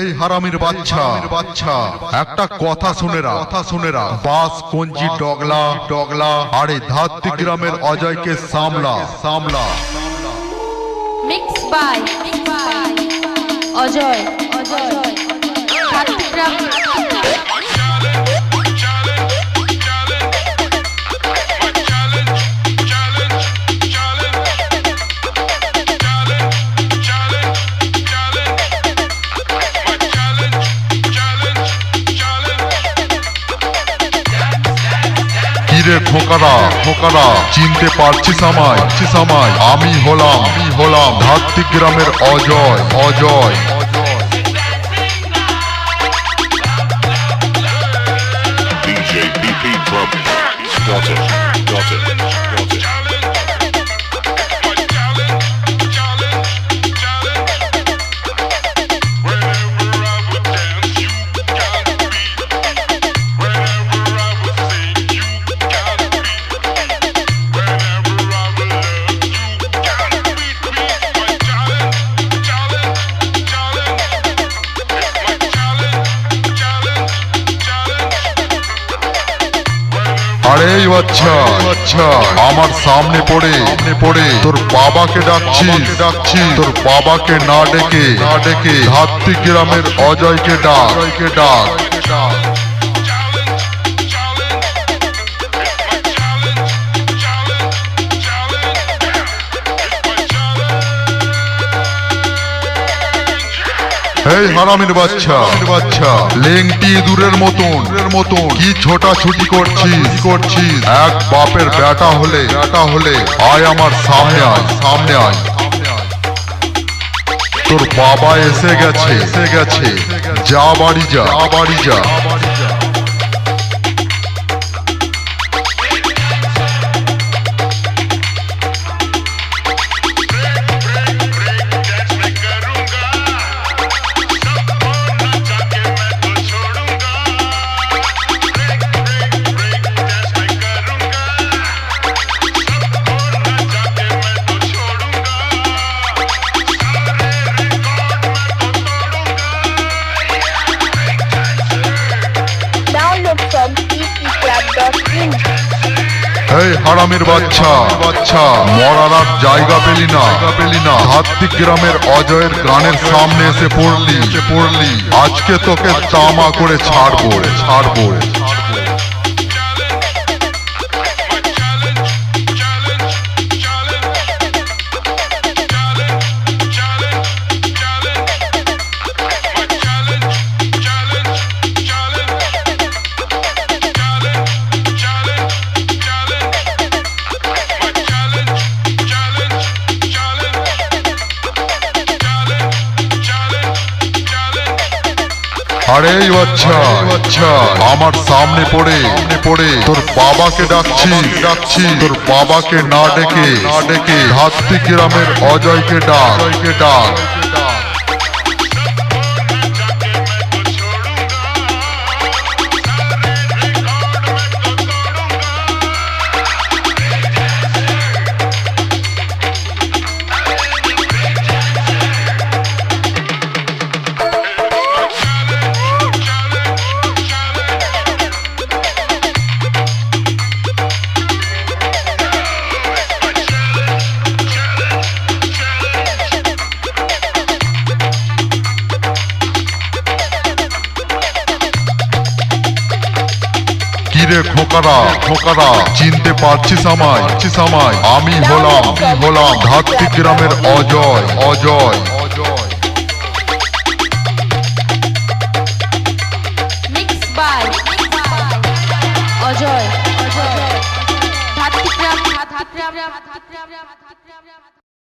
এই হারামির বাচ্চা একটা কথা শুনেরা বাস কঞ্জি ডগলা আরে ধাত্তি গ্রামের অজয়কে সামলা মিক্স বাই অজয় ধাত্তি গ্রাম। কিরে খোকারা চিনতে পারছিস আমায়? আমি হলাম ধাত্তি গ্রামের Ajay. DJ PP from Got it. আরে বাচ্চা আমার সামনে পড়ে তোর বাবাকে ডাকছি তোর বাবাকে না ডেকে ধাত্তি গ্রামের অজয়কে ডাক। এই হারামির বাচ্চা লেংটি দূরের মতন কি ছোটাছুটি করছিস এক বাপের বেটা হলে আয় আমার সামনে আয়। তোর বাবা এসে গেছে যা বাড়ি যা। এই হারামির বাচ্চা মরার আর জায়গা পেলি না ধাত্তি গ্রামের অজয়ের গানের সামনে এসে পড়লি আজকে তোকে তামা করে ছাড়বো। আরে বাচ্চা আমার সামনে পড়ে তোর বাবাকে ডাকছি তোর বাবাকে না ডেকে ধাত্তি গ্রামের অজয়কে ডাক। কিরে খোকারা চিনতে পারছিস আমায়? আমি হলাম ধাত্তি গ্রামের Ajay. Mix by Ajay Dhatti gram.